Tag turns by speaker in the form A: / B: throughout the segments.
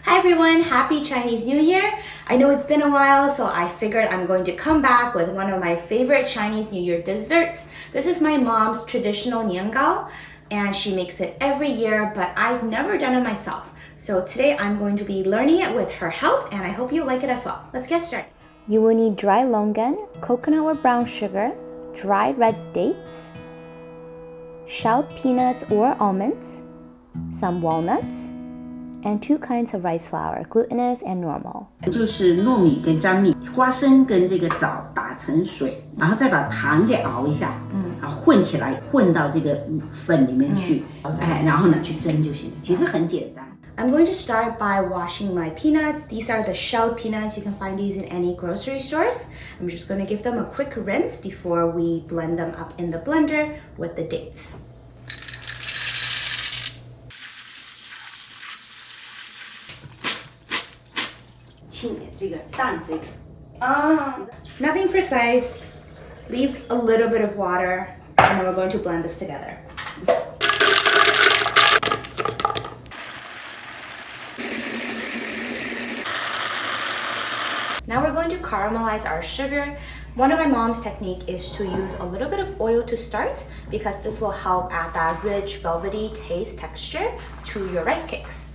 A: Hi everyone, happy Chinese New Year. I know it's been a while, so I figured I'm going to come back with one of my favorite Chinese New Year desserts. This is my mom's traditional niangao, and she makes it every year, but I've never done it myself. So today I'm going to be learning it with her help, and I hope you like it as well. Let's get started. You will need dry longan, coconut or brown sugar, dried red dates, shelled peanuts or almonds, some walnuts, and two kinds of rice flour, glutinous and normal.
B: 就是糯米跟粘米、花生跟这个枣打成水，然后再把糖给熬一下，然后混起来，混到这个粉里面去，然后呢去蒸就行了。其实很简单。
A: I'm going to start by washing my peanuts. These are the shelled peanuts. You can find these in any grocery stores. I'm just going to give them a quick rinse before we blend them up in the blender with the dates. Nothing precise. Leave a little bit of water, and then we're going to blend this together. Now we're going to caramelize our sugar. One of my mom's technique is to use a little bit of oil to start because this will help add that rich, velvety taste texture to your rice cakes.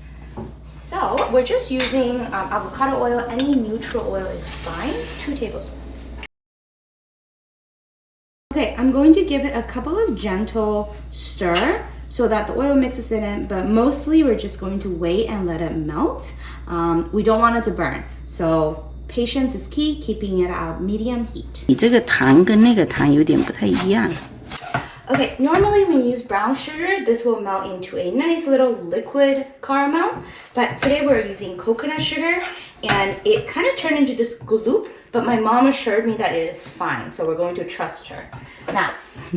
A: So we're just using avocado oil. Any neutral oil is fine, 2 tablespoons. Okay, I'm going to give it a couple of gentle stir so that the oil mixes in it, but mostly we're just going to wait and let it melt. We don't want it to burn, so patience is key, keeping it at medium heat.
B: 你这个糖跟那个糖有点不太一样。
A: Okay, normally when you use brown sugar, this will melt into a nice little liquid caramel, but today we're using coconut sugar, and it kind of turned into this gloop, but my mom assured me that it is fine, so we're going to trust her. Now,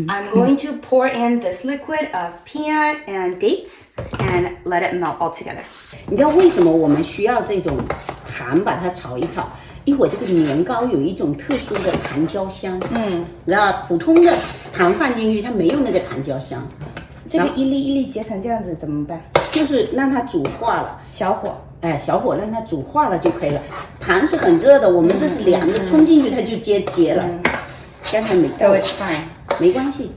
A: I'm going to pour in this liquid of peanut and dates and let it melt all together.
B: 你知道为什么我们需要这种糖把它炒一炒？一会儿这个年糕有一种特殊的糖焦香，你知道普通的糖放进去它没有那个糖焦香。
A: 这个一粒一粒结成这样子怎么办？
B: 就是让它煮化了，
A: 小火，
B: 小火让它煮化了就可以了。糖是很热的，我们这是凉的，冲进去它就结了。刚才没到，没关系，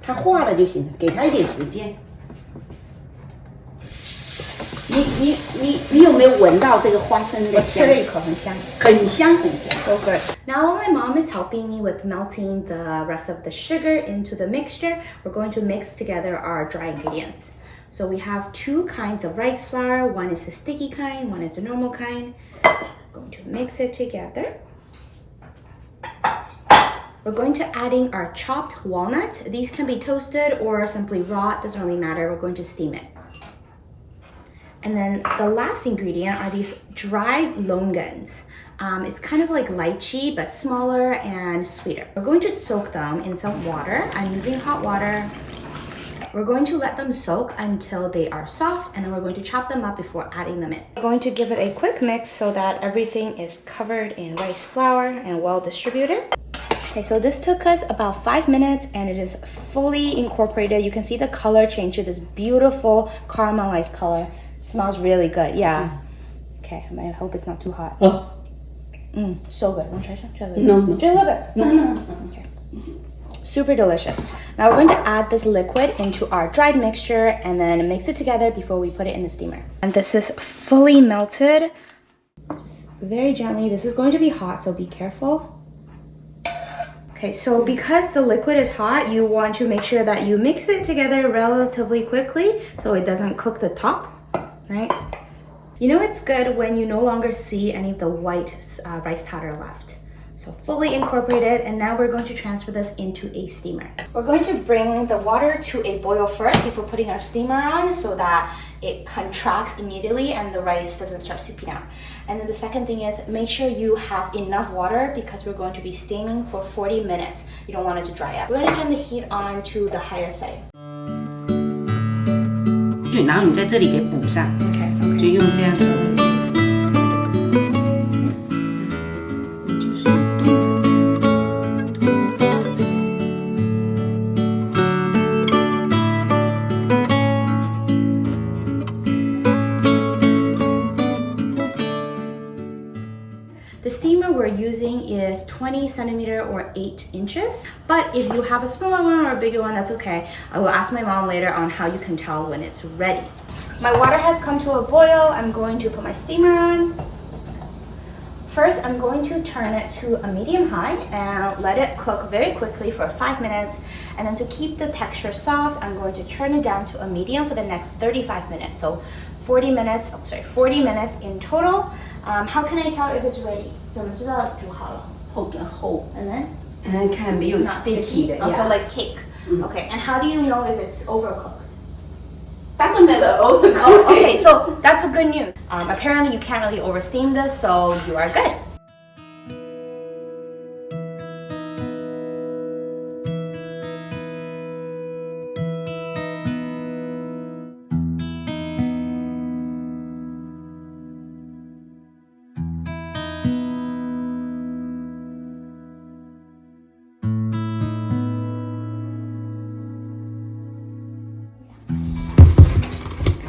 B: 它化了就行了，给它一点时间。你有没有闻到这个花生的香？
A: 我吃了一口，很香，
B: 很香很香。
A: So good. Now while my mom is helping me with melting the rest of the sugar into the mixture, we're going to mix together our dry ingredients. So we have 2 kinds of rice flour. One is the sticky kind, one is the normal kind. We're going to mix it together. We're going to add in our chopped walnuts. These can be toasted or simply raw. It doesn't really matter. We're going to steam it. And then the last ingredient are these dried longans. It's kind of like lychee, but smaller and sweeter. We're going to soak them in some water. I'm using hot water. We're going to let them soak until they are soft, and then we're going to chop them up before adding them in. We're going to give it a quick mix so that everything is covered in rice flour and well distributed. Okay, so this took us about 5 minutes and it is fully incorporated. You can see the color change to this beautiful caramelized color. Smells really good, yeah. Okay, I hope it's not too hot. So good. Want to try some? Try a little bit.
B: No.
A: Try a little bit. No. Okay. Super delicious. Now we're going to add this liquid into our dried mixture and then mix it together before we put it in the steamer. And this is fully melted. Just very gently. This is going to be hot, so be careful. Okay, so because the liquid is hot, you want to make sure that you mix it together relatively quickly so it doesn't cook the top. Right? You know it's good when you no longer see any of the white rice powder left. So fully incorporated, and now we're going to transfer this into a steamer. We're going to bring the water to a boil first before putting our steamer on so that it contracts immediately and the rice doesn't start seeping out. And then the second thing is make sure you have enough water because we're going to be steaming for 40 minutes. You don't want it to dry up. We're going to turn the heat on to the highest setting.
B: 然后你在这里给补上，就用这样子。
A: The steamer we're using is 20 centimeter or 8 inches. But if you have a smaller one or a bigger one, that's okay. I will ask my mom later on how you can tell when it's ready. My water has come to a boil. I'm going to put my steamer on. First, I'm going to turn it to a medium high and let it cook very quickly for 5 minutes. And then to keep the texture soft, I'm going to turn it down to a medium for the next 35 minutes. So 40 minutes in total. How can I tell if it's ready? 怎么知道煮好了？
B: 后跟后，
A: And then?
B: 看没有
A: Not
B: sticky 的
A: Also
B: yeah.
A: like cake. Okay, and how do you know if it's overcooked?
B: Doesn't matter overcooked.
A: Oh, okay, so that's a good news. Apparently you can't really oversteam this, so you are good.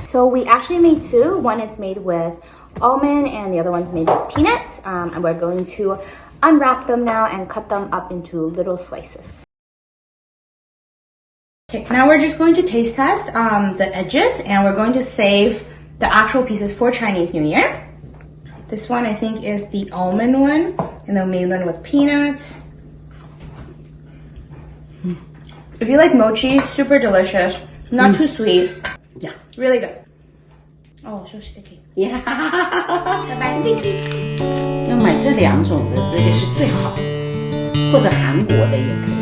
A: So we actually made two. One is made with almond and the other one's made with peanuts. And we're going to unwrap them now and cut them up into little slices. Okay, now we're just going to taste test the edges and we're going to save the actual pieces for Chinese New Year. This one I think is the almond one and the made one with peanuts. If you like mochi, super delicious, not too sweet.
B: Yeah.
A: Really good. Oh, so sticky.
B: Yeah.
A: 拜拜
B: 要买这2种的，这个是最好的，或者韩国的也可以。